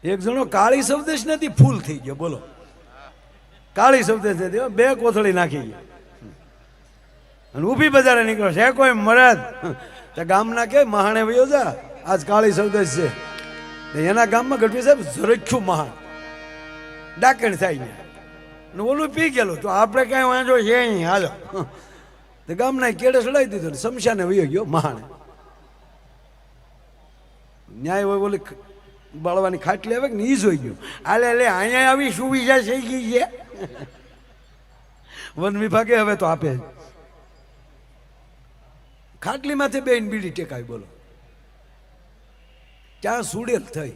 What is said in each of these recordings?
એક જણો કાળી સવદેશ નથી ફૂલ થઈ ગયો. બોલો, કાળી સવદેશ નથી, બે કોથળી નાખી ગયો અને ઊભી બજારે નીકળ્યો છે કોઈ મરદ તો ગામના કે મહાણે વયો જા, આજ કાળી સવદેશ છે. એના ગામમાં ગઢવી સાહેબ ઝરખ્યું મહાણ ડાકણ થાય ને ઓલું પી ગયેલું તો આપણે કઈ વાંધો છે અહીં હાલો. તો ગામના કેડે ચડાવી દીધો ને શમશાને વયો ગયો મહાણે. ન્યાય હોય ઓલી બાળવાની ખાટલી આવે ને એ જોઈ ગયું, આલે લે અહીંયા આવી સુવિધા થઈ ગઈ છે. વન વિભાગે હવે તો આપે. ખાટલીમાંથી બેન બીડી ટેકાવી. બોલો, ત્યાં સુડેલ થઈ,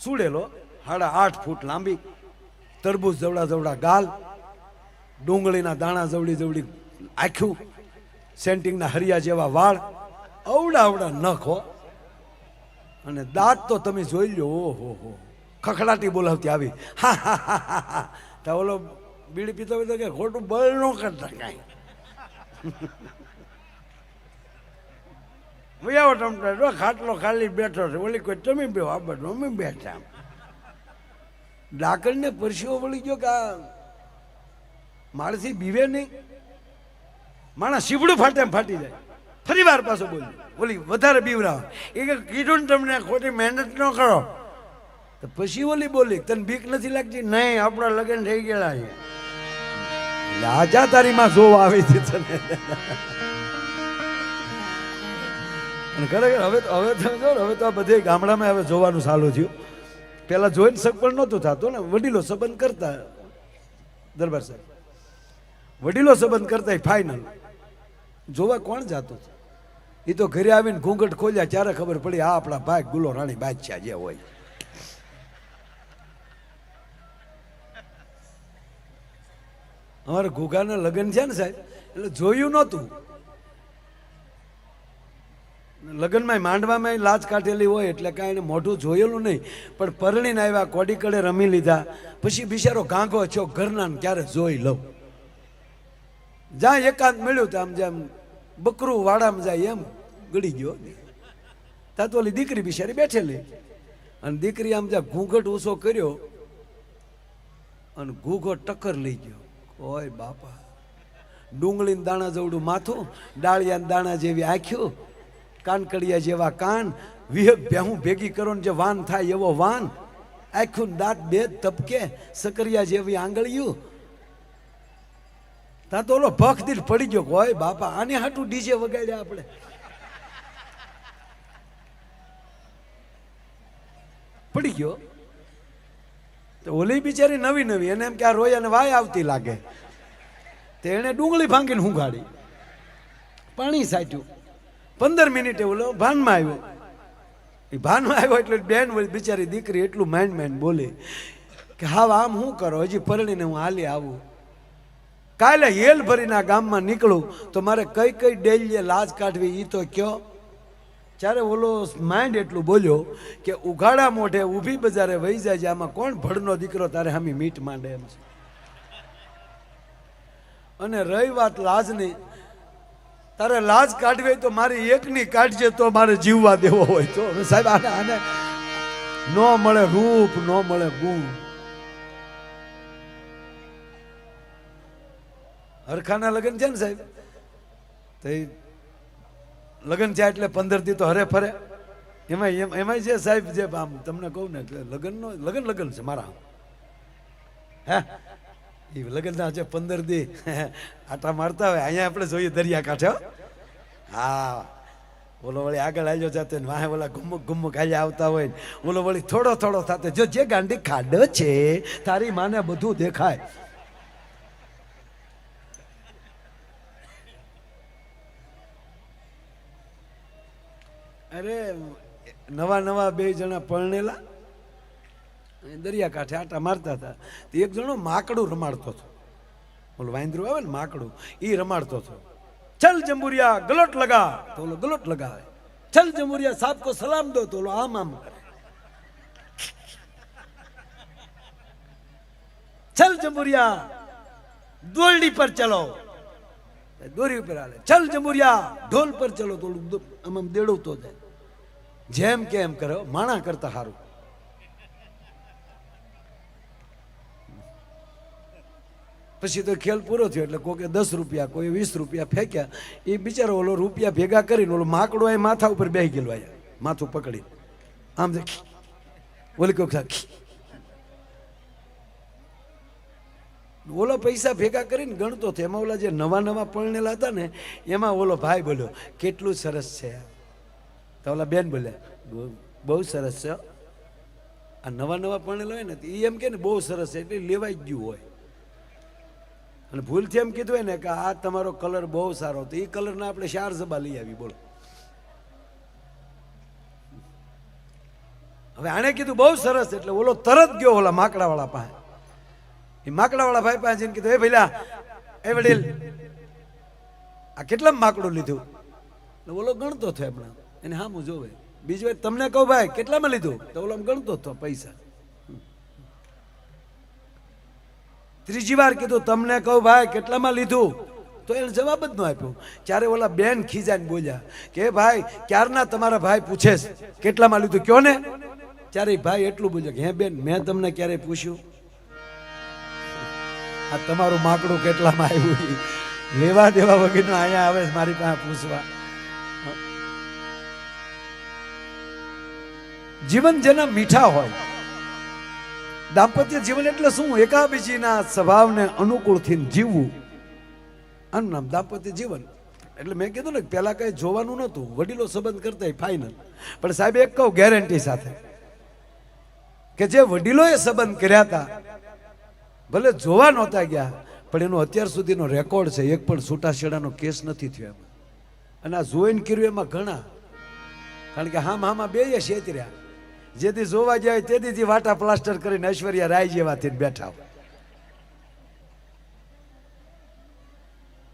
સુડેલો 8.5 ફૂટ લાંબી, તરબૂચ જવડા જવડા ગાલ, ડુંગળીના દાણા જવડી જવડી આખ્યું, સેન્ટિંગના હરિયા જેવા વાળ, અવડા અવડા નખ હો, અને દાંત તો તમે જોઈ લો. ઓહો હો, ખખડાટી બોલાવતી આવી. હા હા હા હા હા. તો ઓલો બીડી પીતો હોય તો કે ખોટું બળ ન કરતા કાંઈ. વયાવો ટમટા ખાટલો ખાલી બેઠો છે, ઓલી કોઈ તમે બે આબડ અમે બેઠા. ડાકણને પરસીઓ વળી ગયો કે આ માણસી બીવે નહીં, માણસ શીબડું ફાટે એમ ફાટી જાય. ફરી વાર પાછો બોલ્યો, ઓલી વધારે બીવરાવ એ કે કીધું ને તમને ખોટી મહેનત ન કરો. તો પછી ઓલી બોલી તને બીક નથી લાગતી? નહીં, આપણા લગ્ન થઈ ગયેલા છે. આજા તારી માં જોવા આવી હતી તને. ખરેખર હવે તમે જો હવે તો આ બધે ગામડામાં હવે જોવાનું ચાલુ થયું. પેલા જોઈને સગવડ નહોતું થતું ને, વડીલો સંબંધ કરતા. દરબાર સાહેબ વડીલો સંબંધ કરતા ફાઇનલ જોવા કોણ જાતું? એ તો ઘરે આવીને ઘૂંઘટ ખોલ્યા ત્યારે ખબર પડી આ આપણા ભાઈ ગુલો રાણી બાદશાહ જે હોય. અમારે ઘૂઘાના લગ્ન છે ને સાહેબ, એટલે જોયું નહોતું. લગ્નમાં માંડવામાં લાજ કાઢેલી હોય એટલે કાંઈ એને મોઢું જોયેલું નહીં, પણ પરણીને આવ્યા, કોડી કડે રમી લીધા, પછી બિચારો ગાંગો છો ઘરના ક્યારે જોઈ લઉં. જ્યાં એકાંત મળ્યું તો આમ જેમ બકરું વાડામાં જાય એમ ગળી ગયો. ત્યાં તો ઓલી દીકરી બિચારી બેઠેલી, અને દીકરી આમ જ્યાં ઘૂંઘટ ઊંચો કર્યો અને ઘૂઘો ટક્કર લઈ ગયો. ઓય બાપા, ડુંગળીના દાણા જેવડું માથું, ડાળિયાના દાણા જેવી આંખ્યું, કાનકડિયા જેવા કાન, વિહગ ભેહું ભેગી કરો ને જે વાન થાય એવો વાન, આખું દાંત બે તપકે, સકરિયા જેવી આંગળીયું. ત્યાં તો ઓલો ભખ દિલ પડી ગયો. હોય બાપા, આને હાટું ડીજે વગાડ્યા આપણે. પડી ગયો. તો ઓલી બિચારી નવી નવી, એને એમ કે આ રોયાને વાય આવતી લાગે, તો એને ડુંગળી ભાંગીને હુંગાડી, પાણી સાટ્યું. 15 મિનિટે ઓલો ભાનમાં આવ્યો. એ ભાનમાં આવ્યો એટલે બેન બિચારી દીકરી એટલું માઇન્ડ માઇન્ડ બોલી કે હા આમ શું કરો, હજી પરણીને હું હાલી આવું. કાલે હેલ ભરીના ગામમાં નીકળું તો મારે કઈ કઈ ડેલીએ લાજ કાઢવી એ તો કયો. ત્યારે ઓલો માઇન્ડ એટલું બોલ્યો કે ઉઘાડા મોઢે ઊભી બજારે વહી જાય છે, આમાં કોણ ભડનો દીકરો તારે હામી મીટ માંડે એમ છે. અને રહી વાત લાજની, તારે લાજ કાઢવી હોય તો મારી એકની કાઢજે, તો મારે જીવવા દેવો હોય તો. સાહેબ આને ન મળે રૂપ, ન મળે ગુણ. હરખાના લગ્ન છે ને સાહેબ, તો લગ્ન છે એટલે 15 દી તો હરે ફરે. એમાં છે સાહેબ, જે આમ તમને કહું ને લગ્ન છે મારા. હે એ લગ્નના જે 15 દી આટા મારતા હોય, અહીંયા આપણે જોઈએ દરિયા કાંઠે. હા, ઓલો વળી આગળ આવ્યો જતો ને વાહે ઓલા ગુમ્મુક ગુમ્મુક આવ્યા આવતા હોય, ઓલો વળી થોડો થોડો થતો, જો જે ગાંડી ખાડો છે તારી માને બધું દેખાય. અરે નવા નવા 2 જણા પરણેલા દરિયા કાંઠે આટા મારતા હતા. તો એક જણો માકડું રમાડતો હતો, ઓલું વાંદરું આવે ને માકડું, એ રમાડતો હતો. ચલ જંબુરિયા ગલોટ લગા, તો ઓલો ગલોટ લગાવે. ચલ જંબુરિયા સાહેબ કો સલામ દો, તો ઓલો આમ આમ કરે. ચલ જંબુરિયા દોરડી પર ચલો, દોરી ઉપર હાલે. ચલ જંબુરિયા ઢોલ પર ચલો, તો આમ આમ દેડવતો જાય. જેમ કે એમ કરો, માણા કરતા સારું. પછી તો ખેલ પૂરો થયો એટલે કોકે 10 રૂપિયા, કોઈ 20 રૂપિયા ફેંક્યા. એ બિચારો ઓલો રૂપિયા ભેગા કરીને ઓલો માકડો એ માથા ઉપર બેસી ગયેલો, આયા માથું પકડી આમ ઓલી કોક ઓલો પૈસા ભેગા કરીને ગણતો હતો. એમાં ઓલા જે નવા નવા પરણેલા હતા ને એમાં ઓલો ભાઈ બોલ્યો, કેટલું સરસ છે. તો ઓલા બેન બોલ્યા, બહુ સરસ છે. આ નવા નવા પરણેલા હોય ને એ એમ કે ને બહુ સરસ છે એટલે લેવાઈ ગયું હોય. અને ભૂલથી એમ કીધું હોય ને કે આ તમારો કલર બહુ સારો, તો એ કલરના આપણે 4 જબા લઈ આવી. બોલો, હવે આણે કીધું બહુ સરસ એટલે ઓલો તરત ગયો ઓલા માકડાવાળા પાસે. એ માકડાવાળા ભાઈ પાસે જઈને કીધું, એ ભઈલા, એ વડીલ, આ કેટલા માકડું લીધું? ઓલો ગણતો થયો હમણાં, એને હા હું જોવે. બીજી વાર તમને કહું, ભાઈ કેટલામાં લીધું? તો ઓલો ગણતો હતો પૈસા. ત્રીજી વાર કીધું, તમને કહું ભાઈ કેટલામાં લીધું? તો એને જવાબ જ ન આપ્યો. ત્યારે ઓલા બેન ખીજાઈને બોલ્યા કે ભાઈ ક્યારના તમારા ભાઈ પૂછે છે કેટલામાં લીધું, કયો ને. ત્યારે ભાઈ એટલું બોલ્યો કે હે બેન, મેં તમને ક્યારેય પૂછ્યું? આ તમારું માકડું કેટલામાં આવ્યું લેવા દેવા વગરનું અહીંયા આવે મારી પાસે પૂછવા. જીવન જેના મીઠા હોય, દાંપત્ય જીવન એટલે શું? એકાબીજીના સ્વભાવને અનુકૂળથી જીવવું, આનું નામ દાંપત્ય જીવન. એટલે મેં કીધું ને પેલા કઈ જોવાનું નહોતું, વડીલો સંબંધ કરતા ફાઇનલ. પણ સાહેબ એક કહું ગેરંટી સાથે કે જે વડીલોએ સંબંધ કર્યા હતા, ભલે જોવા નહોતા ગયા, પણ એનો અત્યાર સુધીનો રેકોર્ડ છે, એક પણ છૂટાછેડાનો કેસ નથી થયો એમાં. અને આ જોઈને કર્યું એમાં ઘણા, કારણ કે હામાં બે શેતર્યા. જેથી જોવા જાય તેથી વાટા પ્લાસ્ટર કરીને ઐશ્વર્યા રાય જેવા થઈને બેઠા.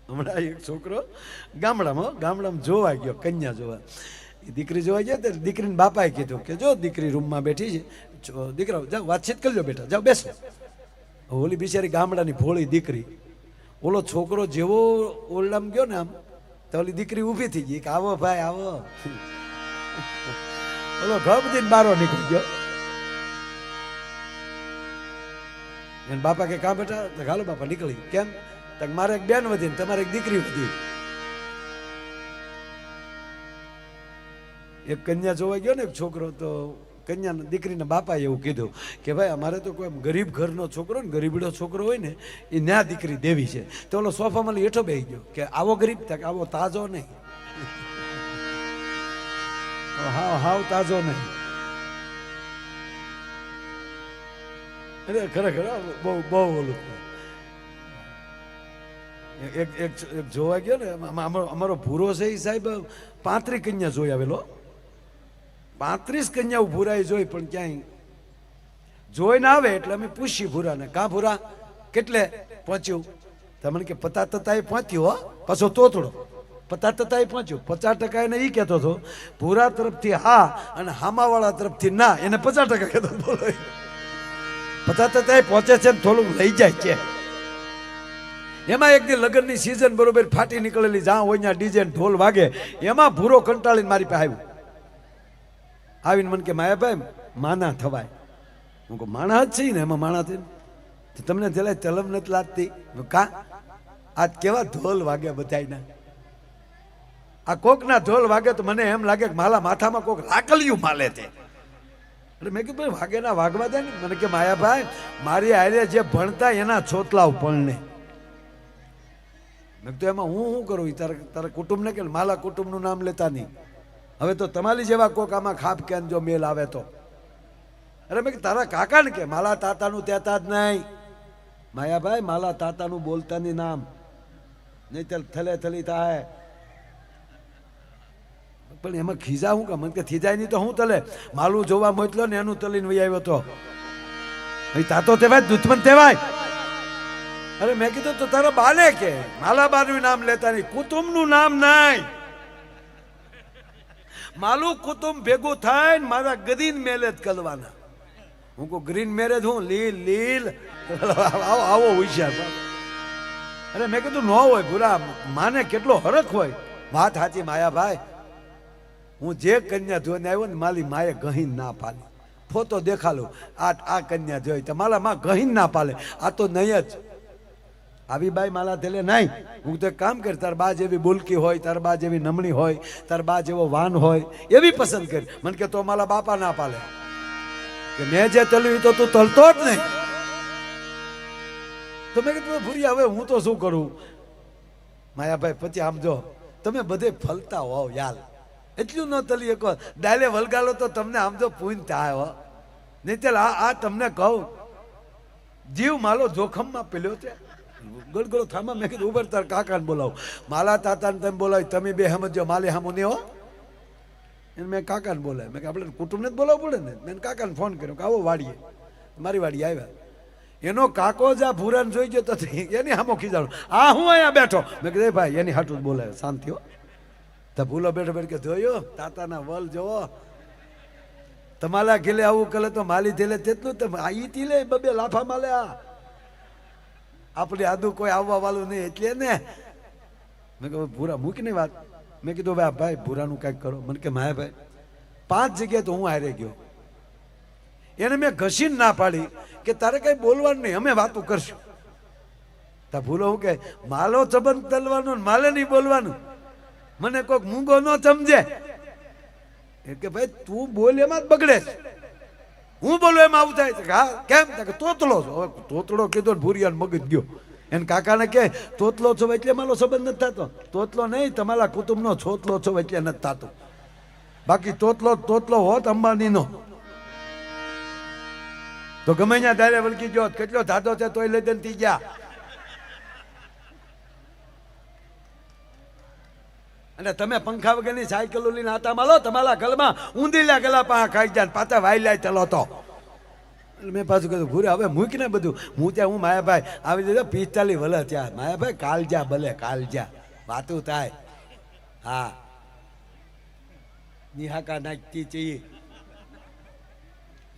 હમણાં એક છોકરો ગામડામાં જોવા ગયો, કન્યા જોવા. દીકરી જોવા ગયા ત્યારે દીકરીને બાપાએ કીધું કે જો દીકરી રૂમમાં બેઠી છે, દીકરા જાઓ વાતચીત કરજો બેટા, જાઓ બેસો. ઓલી બિચારી ગામડાની ભોળી દીકરી, ઓલો છોકરો જેવો ઓરડામાં ગયો ને આમ, તો ઓલી દીકરી ઊભી થઈ ગઈ કે આવો ભાઈ આવો. ઓલો ઘબદીને બારો નીકળી ગયો. એને બાપા કે કાં બેટા? તો હાલો બાપા નીકળી. કેમ? તો મારે એક બેન વધી ને તમારે એક દીકરી વધી. એક કન્યા જોવા ગયો ને એક છોકરો, તો કન્યા દીકરીના બાપાએ એવું કીધું કે ભાઈ અમારે તો કોઈ ગરીબ ઘરનો છોકરો ને ગરીબડો છોકરો હોય ને એ ન્યા દીકરી દેવી છે. તો ઓલો સોફામાં હેઠો બેસી ગયો કે આવો ગરીબ, તક આવો તાજો નહીં, હાવ તાજો નહીં. અરે ખરેખર બહુ ઓલું. એક જોવા ગયો ને અમારો ભૂરો છે એ સાહેબ 35 કન્યા જોઈ આવેલો. 35 કન્યાઓ ભૂરાએ જોઈ, પણ ક્યાંય જોઈ ના આવે એટલે અમે પૂછી ભૂરાને, કાં ભૂરા કેટલે પહોંચ્યું? તમને કે 50% પહોંચ્યું હો, પાછો તોતડો 50% પહોંચ્યું. 50% એને એ કહેતો હતો ભૂરા તરફથી હા અને હામાવાળા તરફથી ના, એને 50% કહેતો. બોલો 50% પહોંચે છે ને થોડુંક લઈ જાય છે. એમાં એક દી લગ્નની સિઝન બરોબર ફાટી નીકળેલી, જ્યાં હોય ત્યાં ડીજે ઢોલ વાગે. એમાં ભૂરો કંટાળીને મારી પાસે આવ્યું. આવીને મને કે માયાભાઈ માના થવાય. હું કહું માણા જ છે ને, એમાં માણા થઈને તમને જરા તલમ નથી લાગતી? કા આજ કેવા ઢોલ વાગે બધાયના. આ કોકના ઢોલ વાગે તો મને એમ લાગે કે મારા માથામાં કોક લાકલિયું માલે છે. એટલે મેં કીધું ભાઈ વાગે ના વાગવા દે ને. મને કે માયાભાઈ મારી હારે જે ભણતા એના છોતલાવ ભણને. મેં તો એમાં હું શું કરું? તારા કુટુંબને કે માલા કુટુંબનું નામ લેતા નહીં. હવે તો તમારી જેવા કોક આમાં ખાપ કેન જો મેલ આવે તો. અરે મેં તારા કાકાને કે માલા તાતાનું તેતા જ નહીં. માયાભાઈ માલા તાતાનું બોલતા નહીં નામ, નહીં તો થલે થલી થાય. પણ એમાં ખીજા હું કે મને કે ખીજાય નહીં તો હું તલે માલું જોવા મોકલો ને એનું તલીને વહી આવ્યો તો તાતો તેવાય દુશ્મન તેવાય. અરે મેં કીધું તો તારા બાને કે માલા બાનું નામ લેતા નહીં, કુટુંબનું નામ નહીં. માલું કુટુંબ ભેગું થાય ને મારા ગ્રીન મેરેજ કરવાના. હું કહું ગ્રીન મેરેજ હું લીલ આવો હોશિયાર. અરે મેં કીધું ન હોય ભૂરા, માને કેટલો હરખ હોય. વાત સાચી માયાભાઈ, હું જે કન્યા જોઈને આવ્યો ને મારી માએ ગહીન ના પાલે. ફોટો દેખાડું આ કન્યા જોઈ તો મારા માં ગહીન ના પાલે. આ તો નહીં જ. આવી બાઈ માલા થેલે નહીં. હું તો એક કામ કર, તાર બા જેવી બોલકી હોય, તાર બા જેવી નમણી હોય, તાર બા જેવો વાન હોય એવી પસંદ કરી. મને કે તો મારા બાપા ના પાલે કે મેં જે તલ્યું તો તું તલતો જ નહીં. તો મેં કીધું ભૂરી હવે હું તો શું કરું. માયાભાઈ પછી આમ જો તમે બધે ફલતા હોવ યાર, એટલું ન તલી શકો. ડાયલે વલગાલો તો તમને આમ જો પૂન થાય. નહીં ચાલ આ તમને કહું, જીવ માલો જોખમમાં પેલ્યો છે. ગળગળો થામા. મેં કીધું ઉભર તાર કાકાને બોલાવો. માલા તાતાને તમે બોલાવી, તમે બે સમજો, માલે હામો નહીં હો. એને મેં કાકાને બોલાય. મેં કે આપણે કુટુંબને જ બોલાવવું પડે ને. મેં કાકાને ફોન કર્યો કે આવો વાડીએ. મારી વાડી આવ્યા. એનો કાકો જ આ ભૂરાને જોઈ ગયો તો એની હામો ખીજાણો, આ હું અહીંયા બેઠો. મેં કીધું ભાઈ એની હાટું જ બોલાવે, શાંતિ હો. તો ભૂલો બેઠો બેઠ કે જોયો તાતાના વલ જોવો, તમારા ઘેલે આવું કરે તો માલી થેલે તેટલું તમે આ ઈ લે બબે લાફા માલે. આ આપણે આદુ કોઈ આવવા વાળું નહીં એટલે ને. મેં કહ્યું ભૂરા મૂકીને વાત. મેં કીધું ભાઈ ભૂરાનું કાંઈક કરો. મને કે માયા ભાઈ 5 જગ્યાએ તો હું હારે ગયો. એને મેં ઘસીને ના પાડી કે તારે કઈ બોલવાનું નહીં, અમે વાતો કરશું. તા ભૂલો હું કે માલો સંબંધ તલવાનો માલે નહીં બોલવાનું. મને કોઈક મૂંગો ન સમજે કે ભાઈ તું બોલ એમાં જ બગડે છે, હું બોલું એમાં આવું થાય. હા કેમ કે તોતલો છો. હવે તોતલો કીધો ને ભૂરિયાને મગજ ગયો. એને કાકાને કે તોતલો છો એટલે મારો સંબંધ નથી થતો. તોતલો નહીં, તમારા કુટુંબનો છોતલો છો એટલે નથી થતો. બાકી તોતલો હોત અંબાણીનો તો ગમે ત્યાં દારે વળગી ગયો. કેટલો ધાધો છે તોય લઈ દે થઈ ગયા. અને તમે પંખા વગરની સાયકલો લઈને આતા માલો, તમારા ગલમાં ઊંધીલા ગલા પા ખાઈ જાય, પાછા વાયલાય ચલો તો. મેં પાછું કીધું ભૂરે હવે મૂકીને બધું. હું ત્યાં હું માયાભાઈ આવી દીધો 45 વલ ત્યાં. માયાભાઈ કાલ જા ભલે કાલ જા વાતું થાય. હા નિહાકા નાખતી चाहिए.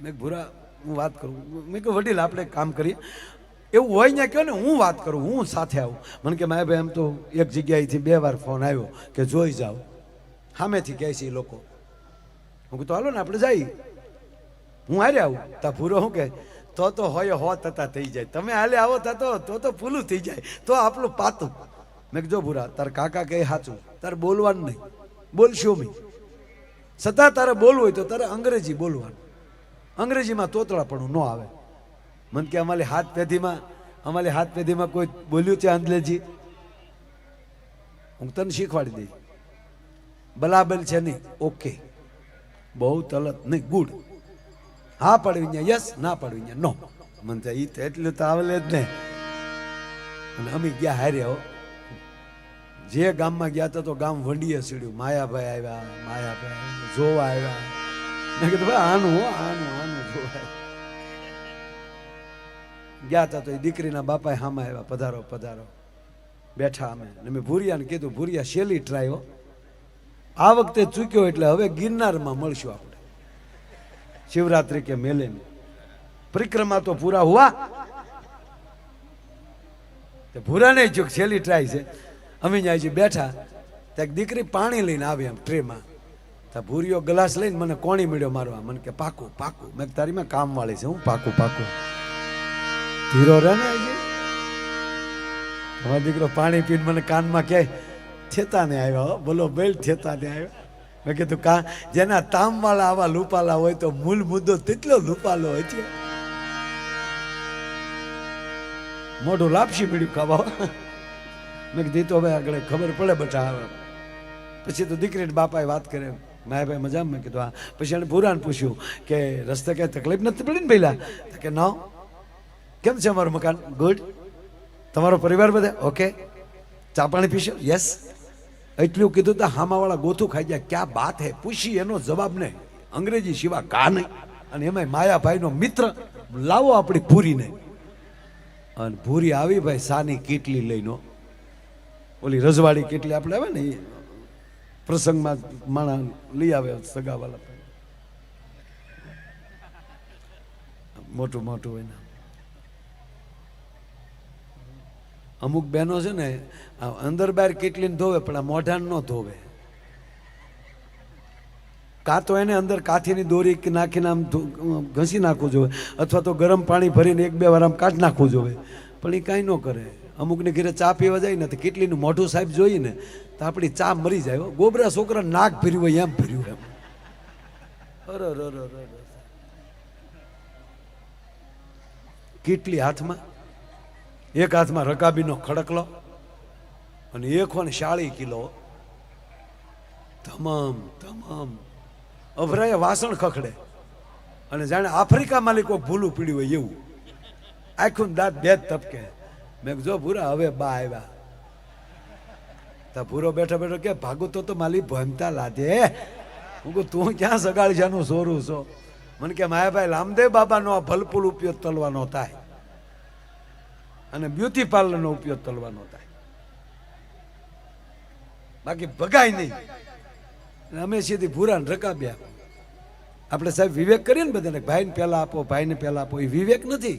મેં ભૂરા હું વાત કરું. મેં કહ્યું વડીલ આપણે કામ કરીએ, એવું હોય ને કહો ને હું વાત કરું, હું સાથે આવું. મને કે માયાભાઈ એમ તો એક જગ્યાએથી 2 વાર ફોન આવ્યો કે જોઈ જાઓ. સામેથી કહે છે એ લોકો. હું કીધું હાલો ને આપણે જઈએ, હું હારે આવું. તા ભૂરો શું કે તો હોય હો તતા થઈ જાય, તમે હાલે આવો તો પૂલું થઈ જાય, તો આપણું પાતું. મેં કીધું ભૂરા તાર કાકા કહે સાચું, તારે બોલવાનું નહીં, બોલશો મી. છતાં તારે બોલવું હોય તો તારે અંગ્રેજી બોલવાનું. અંગ્રેજીમાં તોતળાપણું ન આવે. મને કે અમારી હાથ પેઢીમાં કોઈ બોલ્યું છે અંગ્રેજી? હું તને શીખવાડી દઈશ. બલાબલ છે નહીં, ઓકે, બહુ તલત નહીં, ગુડ. હા પાડવી ત્યાં યસ, ના પાડવી ત્યાં નો. મને તો એટલું તો આવલે જ ને. અને અમે ગયા હારે હો. જે ગામમાં ગયા હતા તો ગામ વંડીએ સીડ્યું. માયાભાઈ આવ્યા, જોવા આવ્યા. મેં કીધું ભાઈ આનું જોવા ગયા હતા. તો એ દીકરીના બાપાએ હામાં આવ્યા, પધારો. બેઠા અમે. મેં ભૂરિયાને કીધું ભૂરિયા શેલી ટ્રાય હો, આ વખતે ચૂક્યો એટલે હવે ગિરનારમાં મળશું આપણે શિવરાત્રી કે મેલે में. परिक्रमा तो पूरा हुआ. तो पूरा नहीं चूक छेली ट्राई से अमी जी बैठा तो एक दीकरी पानी लईने आवी एम ट्रे में. तो भूरियो ग्लास लईने मने कोणी मीड्यो मारवा. मन के पाकू मैं तारी में काम वाली से हूँ पाकू धीरो रहे ने हमारा दीकरो पानी पीने मने कान में कहे थेता ने आव्या हो. बोलो बेल थेता ने आव्या. मैं कीधुं का जेना ताम वाला आवा लूपाला होय तो मूल मुद्दो तेटलो लूपालो होय छे. मोढुं लापसी पड्યું ખાવા. મેં કીધું તો હવે આગળ ખબર પડે બટા. પછી તો દીકરીને બાપાએ વાત કરે, માયાભાઈ મજામાં? મેં કીધું હા. પછી એને ભૂરાને પૂછ્યું કે રસ્તે કઈ તકલીફ નથી પડી ને પહેલા? તો કે ના. કેમ છે અમારું મકાન? ગુડ. તમારો પરિવાર બધા ઓકે? ચા પાણી પીશો? યસ. એટલું કીધું તો હામાવાળા ગોથું ખાઈ ગયા. ક્યાં બાત હે? પૂછી એનો જવાબ નહીં, અંગ્રેજી સિવાય કા નહીં. અને એમાં માયાભાઈનો મિત્ર લાવો આપણી ભૂરીને. અને ભૂરી આવી ભાઈ સાની કીટલી લઈને, ઓલી રજવાડી કીટલી આપણે આવે ને એ પ્રસંગમાં માણા લઈ આવે સગાવાલા, મોટું હોય ને. અમુક બહેનો છે ને અંદર બહાર કીટલીને ધોવે પણ આ મોઢાને ન ધોવે. કાં તો એને અંદર કાથીની દોરી નાખીને આમ ઘસી નાખવું જોઈએ, અથવા તો ગરમ પાણી ભરીને 1-2 વાર આમ કાઢી નાખવું જોઈએ. પણ એ કાંઈ ન કરે. અમુકને ઘરે ચા પીવા જાય ને તો કેટલીનું મોઢું સાહેબ જોઈએ ને તો આપણી ચા મરી જાય હો. ગોબરા છોકરા નાક ભર્યું હોય એમ ભર્યું એમ. કેટલી હાથમાં, એક હાથમાં રકાબીનો ખડકલો અને એક હોય 40 કિલો. તમામ અભરાય વાસણ ખખડે અને જાણે આફ્રિકામાં કોઈ ભૂલું પીડ્યું હોય એવું. આખું દાંત બે જ તપકે. મેં જો ભૂરા હવે બા આવ્યા. તા ભૂરો બેઠો બેઠો કે ભાગું તો માલી ભમતા લાદે. હું કહું તું ક્યાં સગાળજાનું સોરું છો? મને કે માયાભાઈ રામદેવ બાબાનો આ ભલપુલ ઉપયોગ તલવાનો થાય અને બ્યુટી પાર્લરનો ઉપયોગ તલવાનો થાય, બાકી ભગાય નહીં. અમે સીધી ભૂરાને રકાબ્યા. આપણે સાહેબ વિવેક કરીએ ને બધાને, ભાઈને પહેલા આપો, ભાઈને પહેલા આપો. એ વિવેક નથી.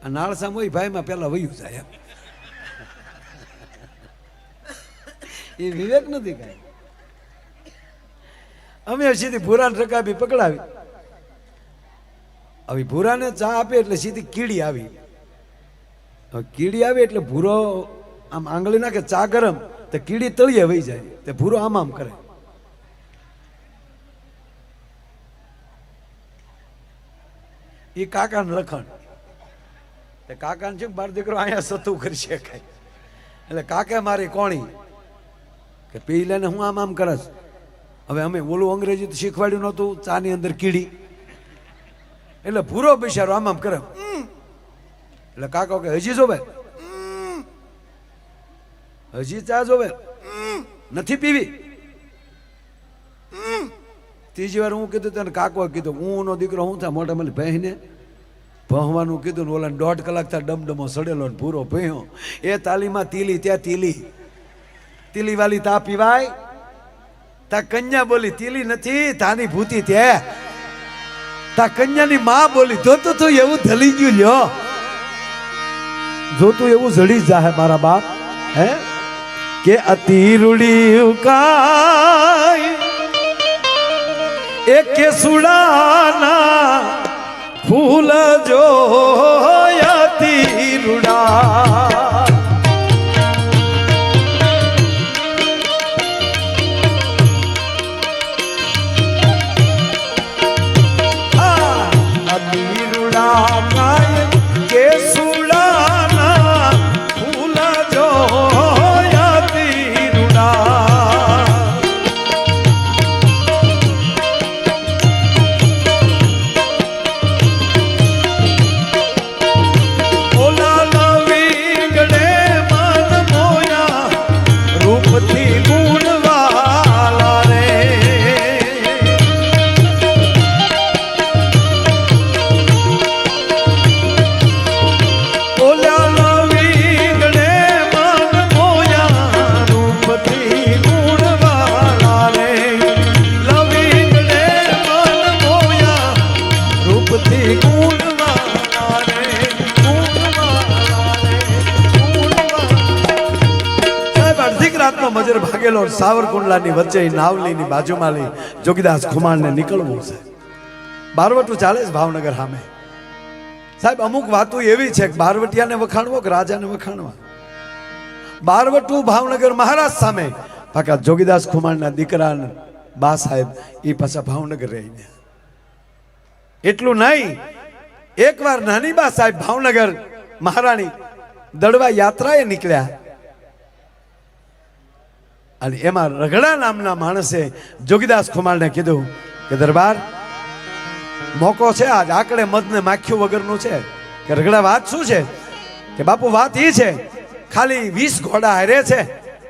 આ નાળસામ હોય ભાઈમાં પહેલા વયું જાય એમ. એ વિવેક નથી કાંઈ. અમે સીધી ભૂરાને રકાબી પકડાવી. હવે ભૂરાને ચા આપે એટલે સીધી કીડી આવી. હવે કીડી આવી એટલે ભૂરો આમ આંગળી નાખે, ચા ગરમ તો કીડી તળિયે વહી જાય. તે ભૂરો આમ કરે. એ કાકાને લખણ. તે કાકાને છે બાર દીકરો અહીંયા સતું કરી શકાય. એટલે કાકે મારી કોણી કે પી લઈને હું આમ કરસ. હવે અમે ઓલું અંગ્રેજી તો શીખવાડ્યું નહોતું, ચાની અંદર કીડી. એટલે ભૂરો બિચારો આમ કરે. એટલે કાકો કે હજી જોવે, હજી ચા જોવે, નથી પીવી. ત્રીજી વાર હું કીધું તને કાકો કીધું હું નો દીકરો હું થા મોટા મળી બહેને ભણવાનું કીધું ને ઓલા 1.5 કલાક થા ડમડમો સડેલો ને ભૂરો ભેહ્યો. એ તાલીમાં તીલી ત્યાં તીલી વાલી તા પીવાય? તા કન્યા બોલી તીલી નથી, તાની ભૂતી ત્યાં. તા કન્યાની માં બોલી જોતું તું એવું ધલી ગયું લ્યો, જોતું એવું જડી જાહે મારા બાપ. હે કે અતિરુડી ઉકાય એક સુડાના ફૂલ જોયાતી રૂડા. અતિરુડા કાય કે સુડાના ફૂલ જોયાતી રૂડા. મજર ભાગેલો સાવરકુંડલાની વચ્ચે નાવલીની બાજુમાં લઈ જોગીદાસ ખુમાણને નીકળવું છે. બારવટું ચાલે છે ભાવનગર સામે. સાહેબ અમુક વાતો એવી છે કે બારવટિયાને વખાણવો કે રાજાને વખાણવા. બારવટું ભાવનગર મહારાજ સામે પાકા જોગીદાસ ખુમાણના દીકરા બા સાહેબ એ પાછા ભાવનગર રહીને. એટલું નહીં, એકવાર નાની બા સાહેબ ભાવનગર મહારાણી દડવા યાત્રાએ નીકળ્યા અને એમાં રગડા નામના માણસે જોગીદાસ ખુમાણને કીધું કે દરબાર મોકો છે આજ, આકડે મધને માખ્યું વગરનું છે. કે રગડા વાત શું છે? કે બાપુ વાત એ છે ખાલી 20 ઘોડા હારે છે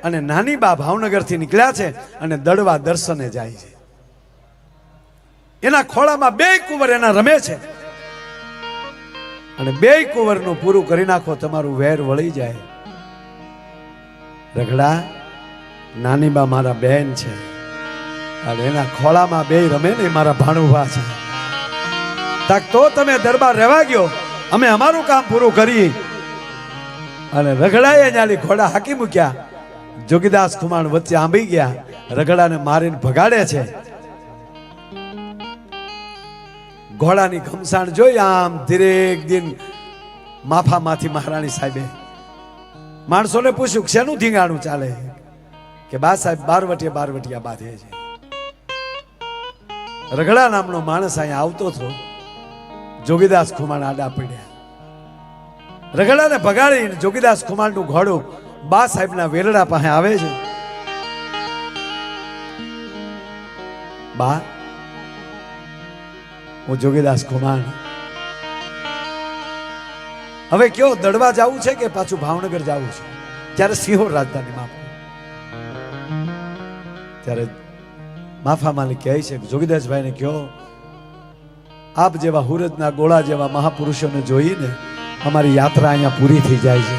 અને નાની બા ભાવનગરથી નીકળ્યા છે અને દડવા દર્શને જાય છે. એના ખોળામાં 2 કુંવર એના રમે છે અને 2 કુંવરનું પૂરું કરી નાખો, તમારું વેર વળી જાય. રગડા નાની બા મારા બહેન છે અને એના ખોળામાં 2 રમે ને મારા ભાણુભા છે. તાક તો તમે દરબાર રહેવા ગયો, અમે અમારું કામ પૂરું કરી. અને રગડાએ ન્યાલી ઘોડા હાકી મૂક્યા. જોગીદાસ ખુમાણ વચ્ચે આંબી ગયા, રગડાને મારીને ભગાડે છે. ઘોડાની ઘમસાણ જોઈ આમ ધીરેક દિન માફામાંથી મહારાણી સાહેબે માણસોને પૂછ્યું શેનું ધીંગાણું ચાલે કે બા સાહેબ બારવટિયા બાંધે છે. રગડા નામનો માણસ અહીંયા આવતો હતો. જોગીદાસ ખુમાણ આડા પડ્યા. રગડાને ભગાડીને જોગીદાસ ખુમાણનું ઘોડું બા સાહેબના વેરડા પાસે આવે છે. બા, હું જોગીદાસ ખુમાણ, હવે કયો દડવા જવું છે કે પાછું ભાવનગર જવું છે? ત્યારે સિંહોર રાજધાનીમાં. ત્યારે માફા માલિક કહે છે જોગીદાસભાઈને કહો, આપ જેવા હુરજના ગોળા જેવા મહાપુરુષોને જોઈને અમારી યાત્રા અહીંયા પૂરી થઈ જાય છે.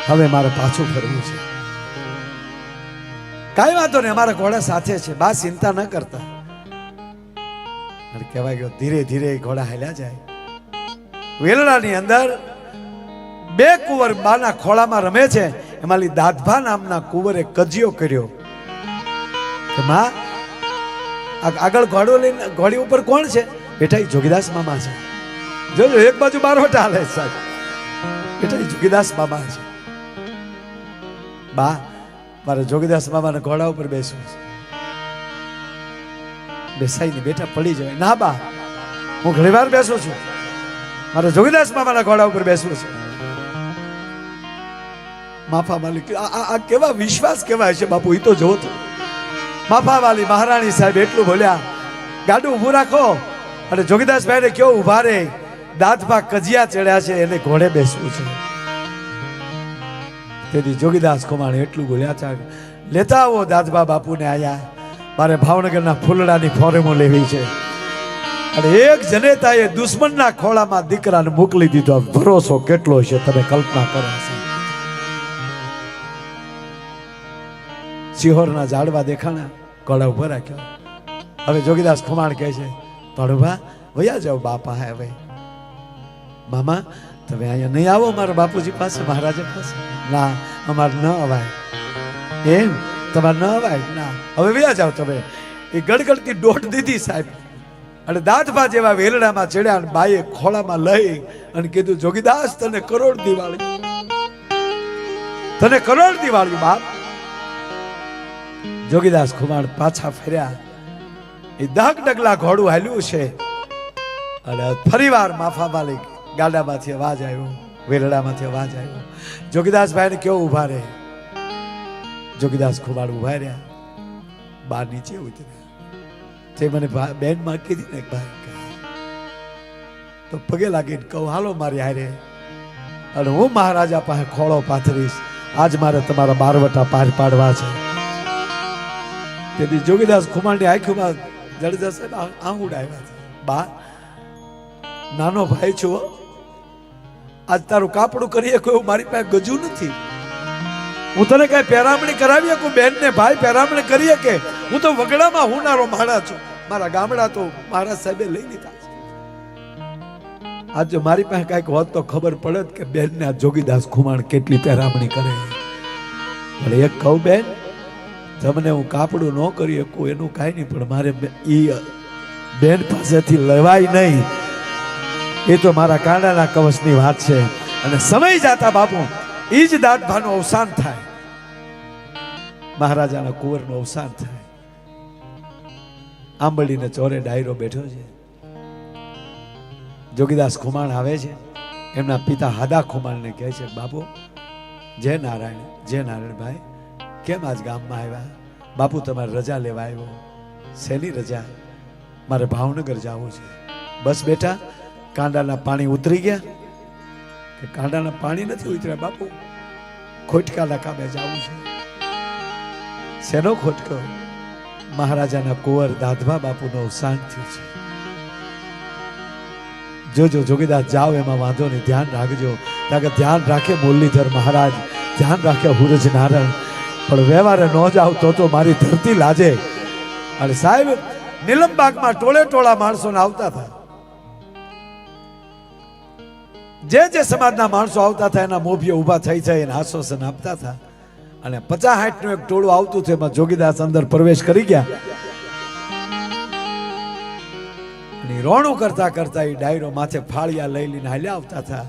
હવે મારે પાછું ફરવું છે. કાંઈ વાંધો નહીં, અમારા ઘોડા સાથે છે, બા ચિંતા ન કરતા. કહેવાય ગયો ધીરે ધીરે ઘોડા હાલ્યા જાય. વેલડાની અંદર બે કુંવર બાના ખોળામાં રમે છે. એમાંની દાદભા નામના કુંવરે કજિયો કર્યો કે માં, આગળ ઘોડો લઈને ઘોડી ઉપર કોણ છે? બેટા એ જોગીદાસ મામા છે. જોજો એક બાજુ બારવટા હાલે સાહેબ. બેટા એ જોગીદાસ મામા છે. બા, મારે જોગીદાસ મામાને ઘોડા ઉપર બેસવું છે. બેસાઈને બેટા પડી જાય. ના બા, હું ઘણી વાર બેસું છું, મારે જોગીદાસ મામાના ઘોડા ઉપર બેસવું છે. માફા માલિક, આ કેવા વિશ્વાસ કહેવાય છે બાપુ, એ તો જોવો તો. માફા વાલી મહારાણી સાહેબ એટલું બોલ્યા, ગાડું ઊભું રાખો અને જોગીદાસભાઈને કયો ઊભા રે, દાંતભા કજિયા ચડ્યા છે, એને ઘોડે બેસવું છે. તેથી જોગીદાસ ખુમાણ એટલું બોલ્યા છે, લેતા આવો દાદભા બાપુને આયા, મારે ભાવનગરના ફૂલડાની ફોરેમો લેવી છે. અને એક જનેતાએ દુશ્મનના ખોળામાં દીકરાને મોકલી દીધો. ભરોસો કેટલો છે તમે કલ્પના કરો છો. સિહોરના ઝાડવા દેખાણા, ઘોડા ઉભો રાખ્યો. હવે જોગીદાસ ખુમાણ કહે છે, તળભા વયા જાઓ બાપા. હવે મામા તમે અહીંયા નહીં આવો મારા બાપુજી પાસે, મહારાજા પાસે? ના, અમારે ન અવાય. એમ તમારે ન અવાય? ના, હવે વયા જાઓ તમે. એ ગડગડતી દોટ દીધી સાહેબ. અને દાંતભા જેવા વેલડામાં ચડ્યા અને બાઈએ ખોળામાં લઈ અને કીધું, જોગીદાસ તને કરોડ દિવાળી, તને કરોડ દિવાળી બાપ. જોગીદાસ ખુમાણ પાછા ફર્યા. એ દહક ડગલા ઘોડું હાલ્યું છે. અને ફરીવાર માફા માલિક ગાડામાંથી અવાજ આવ્યો, વેલડામાંથી અવાજ આવ્યો, જોગીદાસભાઈને કેવો ઊભા રહે. જોગીદાસ ખુમાણ ઊભા રહ્યા. બહાર નીચે ઉતર્યા. તે મને બેન માં કીધી ને ભાઈ, તો પગે લાગીને કહું, હાલો મારી હારે, અને હું મહારાજા પાસે ખોળો પાથરીશ. આજ મારે તમારા બારવટા પાર પાડવા છે. તેથી જોગીદાસ ખુમાણની આંખોમાં જડજસે આંગુડ આવ્યા છે. બા, નાનો ભાઈ છો, આજ તારું કાપડું કરી શકો એવું મારી પાસે ગજુ નથી. હું તને કઈ પહેરામણી કરાવી શકું? બેન ને ભાઈ પહેરામણી કરી શકે? હું તો વગડામાં હુનારો માળા છું. મારા ગામડા તો મહારાજ સાહેબે લઈ લીધા છે. આજ જો મારી પાસે કઈક હોત તો ખબર પડત કે બેન ને આ જોગીદાસ ખુમાણ કેટલી પહેરામણી કરે. ભલે એક કહું, બેન તમને હું કાપડું ન કરી શકું એનું કાંઈ નહીં, પણ મારે એ બેન પાસેથી લેવાય નહીં. એ તો મારા કાંડાના કવચની વાત છે. અને સમય જાતા બાપુ એ જ દાંતભાનું અવસાન થાય, મહારાજાના કુંવરનું અવસાન થાય. આંબળીને ચોરે ડાયરો બેઠો છે. જોગીદાસ ખુમાણ આવે છે. એમના પિતા હાદા ખુમાણને કહે છે, બાપુ જય નારાયણ, જય નારાયણભાઈ, કેમ આજ ગામમાં આવ્યા? બાપુ તમારે રજા લેવા આવ્યો. શેની રજા? મારે ભાવનગર જવું છે. બસ બેટા, કાંડાના પાણી ઉતરી ગયા? કે કાંડાના પાણી નથી ઉતર્યા બાપુ, ખોટકાના કામે જવું છે. શેનો ખોટકો? મહારાજાના કુંવર દાદભા બાપુનો અવસાન થયું છે. જોજો જોગીદાસ જાઓ, એમાં વાંધો નહીં, ધ્યાન રાખજો. કારણ કે ધ્યાન રાખે મુરલીધર મહારાજ, ધ્યાન રાખે હુરજ નારાયણ, પણ વ્યવહારે ન જાવ તો મારી ધરતી લાજે. અને સાહેબ નીલમબાગમાં ટોળે ટોળા માણસોને આવતા હતા. જે સમાજના માણસો આવતા હતા એના મોભીઓ ઊભા થઈ જાય અને આશ્વાસન આપતા હતા. અને 50-60 નું એક ટોળું આવતું હતું. એમાં જોગીદાસ અંદર પ્રવેશ કરી ગયા. રોણું કરતા કરતા એ ડાયરો માથે ફાળિયા લઈ લઈને હાલ્યા આવતા હતા.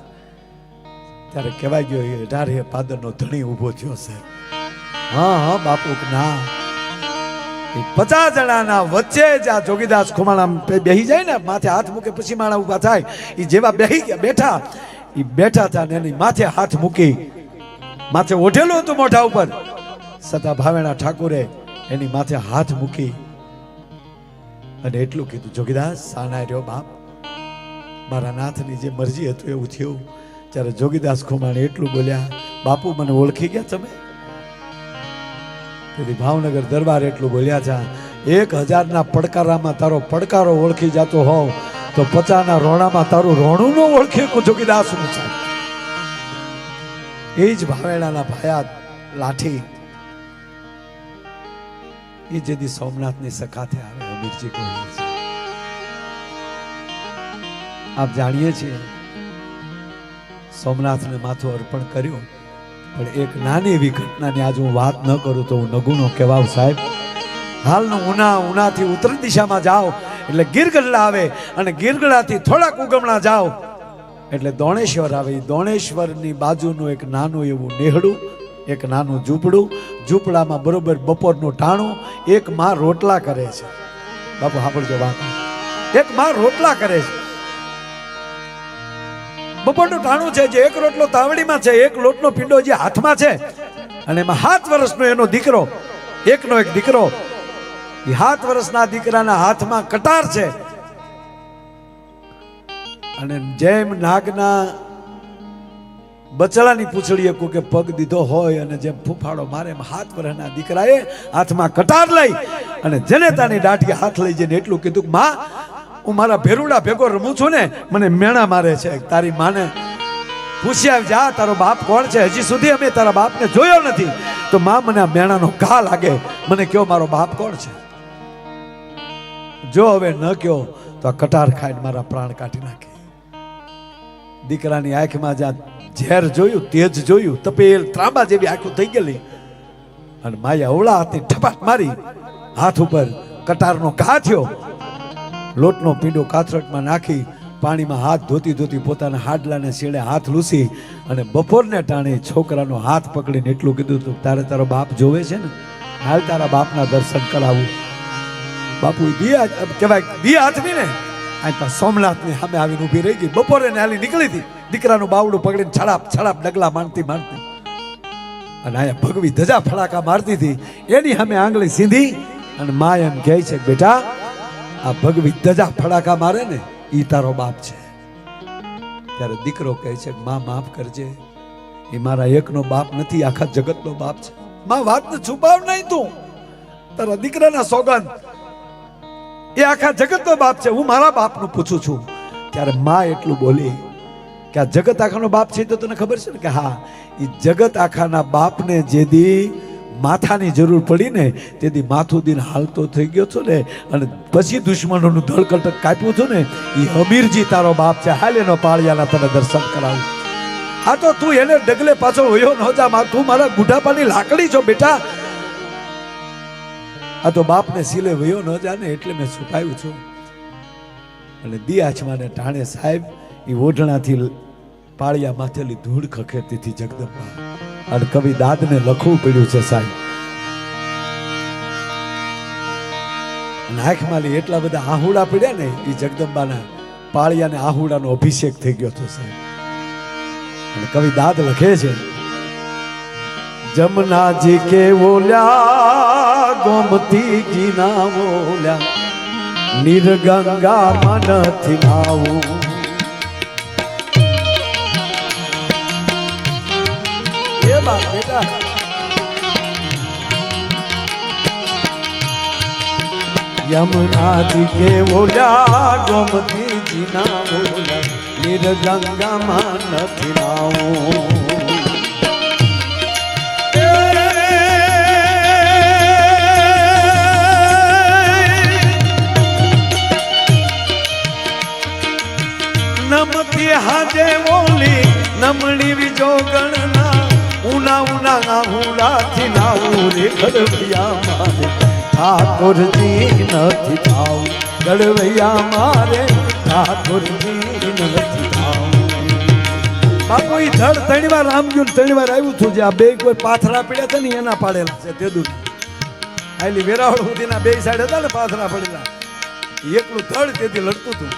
ત્યારે કહેવાય ગયો એ 18 પાદરનો ધણી ઊભો થયો છે. હા હા બાપુ ના 50 જણાના વચ્ચે જ આ જોગીદાસ ખુમાણા બેહી જાય ને, માથે હાથ મૂકે પછી માણા ઊભા થાય. એ જેવા બેહી ગયા બેઠા, એ બેઠા હતા ને એની માથે હાથ મૂકી, માથે ઓઢેલું હતું મોઢા ઉપર, સતા ભાવેણા ઠાકોરે એની માથે હાથ મૂકી અને એટલું કીધું, જોગીદાસ સાના રહ્યો બાપ, મારા નાથની જે મરજી હતું એવું થયું. ત્યારે જોગીદાસ ખુમાણે એટલું બોલ્યા, બાપુ મને ઓળખી ગયા તમે? તેથી ભાવનગર દરબાર એટલું બોલ્યા છે, 1000ના પડકારામાં તારો પડકારો ઓળખી જતો હોવ તો 50ના રોણામાં તારું રોણું ન ઓળખે જોગીદાસ નું છે. એ જ ભાવેણાના ભાયા લાઠી એ જેદી સોમનાથની સખાતે આવે અમીરજી કહે છે. આપ જાણીએ છીએ સોમનાથને માથું અર્પણ કર્યું, પણ એક નાની એવી ઘટનાની આજ હું વાત ન કરું તો હું નગુનો કહેવાવ સાહેબ. હાલનું ઉનાથી ઉત્તર દિશામાં જાઓ એટલે ગીરગઢડા આવે, અને ગીરગઢડાથી થોડાક ઉગમણા જાઓ એટલે દોણેશ્વર આવે. દોણેશ્વરની બાજુનું એક નાનું એવું નેહડું, એક નાનું ઝૂંપડું, ઝૂંપડામાં બરોબર બપોરનું ટાણું, એક માં રોટલા કરે છે. બાપુ સાંભળજો વાત, એક માં રોટલા કરે છે. બપોરનું ટાણું છે, જે એક રોટલો તાવડીમાં છે, એક લોટનો પીંડો જે હાથમાં છે, અને એમાં 7 વર્ષનો એનો દીકરો, એકનો એક દીકરો, એ 7 વર્ષના દીકરાના હાથમાં કટાર છે. અને જેમ નાગના બચડાની પૂંછડીએ કે પગ દીધો હોય અને જેમ ફૂફાડો મારે, એમ 7 વર્ષના દીકરાએ હાથમાં કટાર લઈ અને જેને તાની દાઢી હાથ લઈ જઈને એટલું કીધું, માં હું મારા ભેરુડા ભેગો રમું છું ને, મને મેણા મારે છે. તારી માને પૂછ્યા જા તારો બાપ કોણ છે, હજી સુધી અમે તારા બાપને જોયો નથી, તો માં મને આ મેણાનો ઘા લાગે, મને કયો મારો બાપ કોણ છે. જો હવે ન કયો તો આ કટાર ખાઈને મારા પ્રાણ કાઢી નાખે. દીકરાની આંખમાં જ્યાં ઝેર જોયું, તેજ જોયું, તપેલ ત્રાંબા જેવી આંખો થઈ ગયેલી, અને માએ અવળા હાથની ઠપાટ મારી, હાથ ઉપર કટારનો ઘા થયો. લોટનો પીંડો કાથરટમાં નાખી પાણીમાં હાથ ધોતી પોતાના હાડલાને શેડે હાથ લૂસી અને બપોરને ટાણે છોકરાનો હાથ પકડીને એટલું કીધું હતું, તારે તારો બાપ જોવે છે ને, હાલ તારા બાપના દર્શન કરાવું. બાપુ દિયા કહેવાય, દિયા હાથની ને આ સોમનાથની સામે આવીને ઊભી રહી ગઈ. બપોરે ને હાલી નીકળી હતી, દીકરાનું બાવડું પકડીને છડાપ ડગલા મારતી અને અહીંયા ભગવી ધજા ફડાકા મારતી હતી. એની સામે આંગળી સીધી અને મા એમ કહે છે, બેટા આ ભગવી ધજા ફડાકા મારે ને ઈ તારો બાપ છે. ત્યારે દીકરો કહે છે, માં માફ કરજે, એ મારા એકનો બાપ નથી, આખા જગતનો બાપ છે. માં વાતને છુપાવ નહીં, તું તારા દીકરાના સોગંદ, એ આખા જગતનો બાપ છે, હું મારા બાપનું પૂછું છું. ત્યારે માં એટલું બોલી કે આ જગત આખાનો બાપ છે તો તને ખબર છે ને કે હા, એ જગત આખાના બાપને જેદી માથાની જરૂર પડી ને તેથી માથું દિન હાલતો થઈ ગયો છો ને, અને પછી દુશ્મનોનું ધળકટક કાપ્યું હતું ને, એ અમીરજી તારો બાપ છે. હાલ એનો પાળિયાના તને દર્શન કરાવું. આ તો તું એને ડગલે પાછો વયો ન જા, તું મારા બુઢાપાની લાકડી છો બેટા. આ તો બાપને સિલે વયો ન જા ને એટલે મેં છુપાયું છું. અને દિયાચમાને ટાણે સાહેબ એ ઓઢણાથી પાળિયા માથેલી ધૂળ ખખેરતી હતી જગદંબા. અને કવિ દાદને લખવું પડ્યું છે સાહેબ. નાખમાં એટલા બધા આહુડા પડ્યા ને, એ જગદંબાના પાળિયાને આહુડાનો અભિષેક થઈ ગયો હતો સાહેબ. અને કવિ દાદ લખે છે, જમનાજી કે ઓલ્યા ગોમતીજી ના ઓલ્યા, નિર્ગંગા મનથી નાવું. બેટા યમુનાજી કે ઓલ્યા ગોમતીજી ના ઓલ્યા, નિર્ગંગામાં નથી નાવું. નમતી હાજે ઓલી નમણી વિજો ગણના, ઉના આહુડાથી નાવું રે ગળવૈયા મારે, ઠાકોરજી નથી થાવું. ગળવૈયા મારે ઠાકોરજી નથી થાવું. બાપુ ઈ ધડ ત્રણ વાર આમ ગયું ને ત્રણ વાર આવ્યું હતું. જે આ બે કોઈ પાથરા પડ્યા હતા ને એના પાડેલા છે તે દુઃખ. આલી વેરાવળ સુધીના બે સાઈડ હતા ને પાથરા પડેલા, એકલું ધડ તેથી લડતું હતું.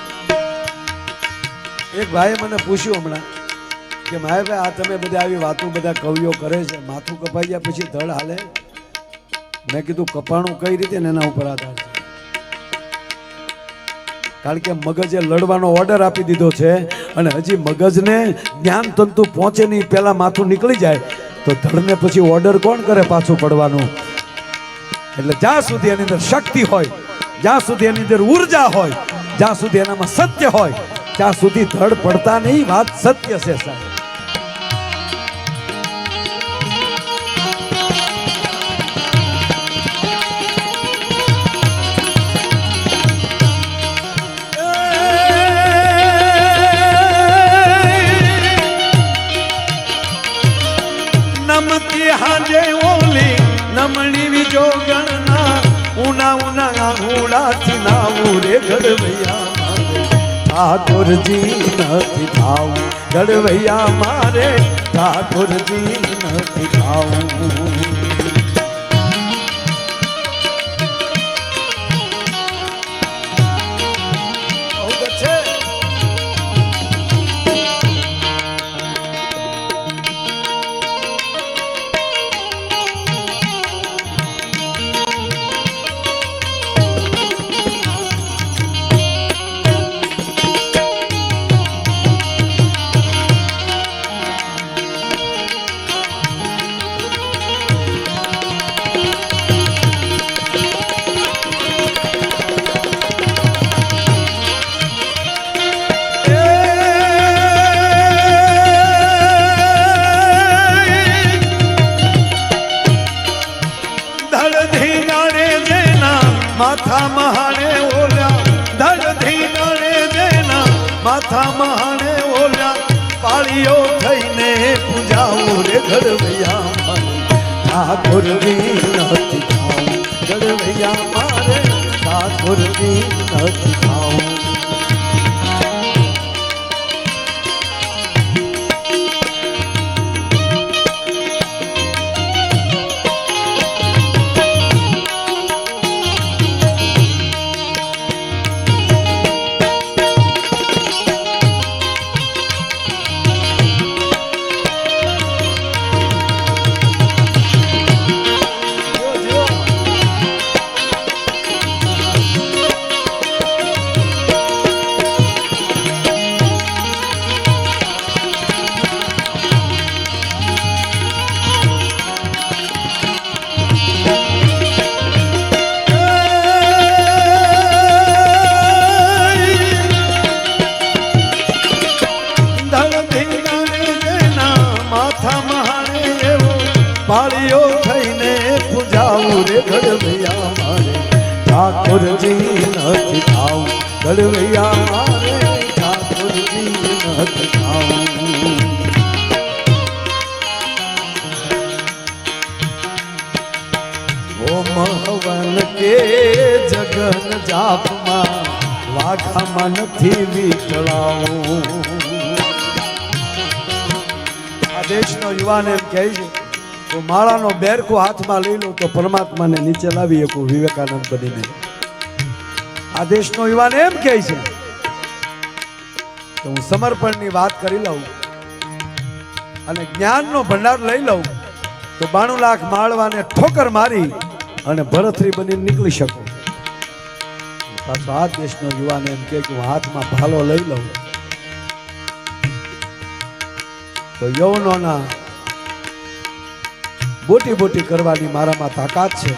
એક ભાઈએ મને પૂછ્યું હમણાં કે મારે ભાઈ આ તમે બધા આવી વાતો બધા કવિઓ કરે છે, માથું કપાઈ ગયા પછી ધડ હાલે? મેં કીધું કપાણું કઈ રીતે ને એના ઉપર આધાર છે. કારણ કે મગજે લડવાનો ઓર્ડર આપી દીધો છે અને હજી મગજને જ્ઞાન તંતુ પહોંચે નહીં પહેલા માથું નીકળી જાય તો ધડને પછી ઓર્ડર કોણ કરે પાછું પડવાનું. એટલે જ્યાં સુધી એની અંદર શક્તિ હોય, જ્યાં સુધી એની અંદર ઉર્જા હોય, જ્યાં સુધી એનામાં સત્ય હોય ત્યાં સુધી ધડ પડતા નહીં. વાત સત્ય છે સાહેબ. નમતી હાજે ઓલી નમણી વિજો ગણના ઉના ઉના આહુડાથી નાવું રે ઘડવૈયા ઠાકોરજી નથી થાવું, ઘડવૈયા મારે ઠાકોરજી નથી થાવું. માથા મહાણે ઓલ્યા ધડ ધીનાણે દેના, માથા મહાણે ઓલ્યા પાળીઓ થઈને પૂજાવું રે ઘડવૈયા ઠાકોરજી નથી થાવું, ઘડવૈયા મારે ઠાકોરજી નથી થાવું. પાળીઓ થઈને પૂજાવું રે ઘડવૈયા મારે ઠાકોરજી નથી થાવું, ઘડવૈયા મારે ઠાકોરજી નથી થાવું. ઓમ હવન કે જગન જાપમાં વાઘામાં નથી વિકળાવું. આ દેશનો યુવાન એમ કહે છે તો માળાનો બેરકો હાથમાં લઈ લો તો પરમાત્માને નીચે લાવી શકું વિવેકાનંદ બનીને. આ દેશનો યુવાન એમ કહે છે તો હું સમર્પણની વાત કરી લઉં અને જ્ઞાનનો ભંડાર લઈ લઉં તો 92 લાખ માળવાને ઠોકર મારી અને ભરતરી બની નીકળી શકું. પાછો આ દેશનો યુવાન એમ કે હું હાથમાં ભાલો લઈ લઉં તો યૌવનોના બોટી બોટી કરવાની મારામાં તાકાત છે.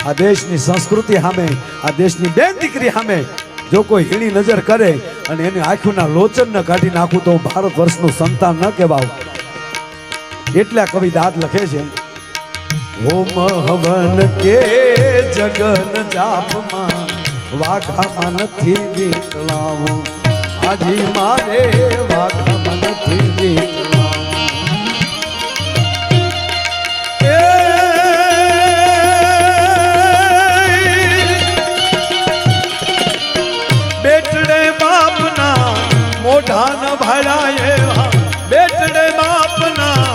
આ દેશની સંસ્કૃતિ સામે, આ દેશની બેન દીકરી સામે જો કોઈ હીણી નજર કરે અને એની આંખોના લોચન ન કાઢી નાખું તો ભારત વર્ષનું સંતાન ન કહેવાય. એટલા કવિ દાદ લખે છે ઓમ હવન કે જગન જાપમાં વાઘામાં નથી વિકળાવું, આજી મારે વાઘામાં નથી વિકળાવું. મોઢાન ભાડા એવા બેટડે બાપના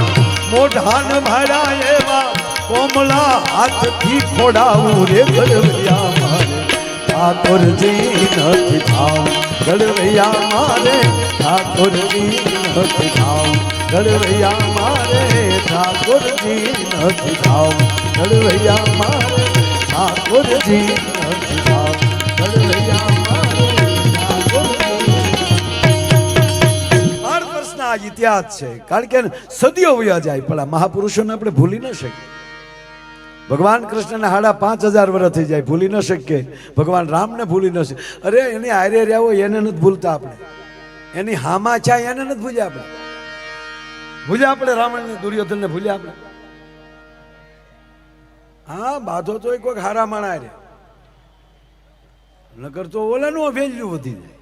મોઢાન ભાડા એવા કોમલા હાથથી ખોડાવું રે ઘડવૈયા મારે ઠાકોરજી નથી થાવ ઘડવૈયા મારે ઠાકોરજી નથી થાવ ઘડવૈયા મારે ઠાકોરજી નથી થાવ ઘડવૈયા મારે ઠાકોરજી નથી થાવ ઘડવૈયા મારે ભારત વર્ષના આ ઇતિહાસ છે કારણ કે સદીઓ વયા જાય પણ આ મહાપુરુષોને આપણે ભૂલી ન શકીએ ભગવાન કૃષ્ણને 5,500 વર્ષ થઈ જાય ભૂલી ન શકીએ ભગવાન રામને ભૂલી ન શકીએ અરે એની આરે રહ્યા હોય એને નથી ભૂલતા આપણે એની હામા છે એને નથી ભૂલ્યા આપણે રાવણને દુર્યોધનને ભૂલ્યા આપણે હા બાધો તો કોઈક હારા માણા રે નકર તો ઓલાનું વેલ્યુ વધી જાય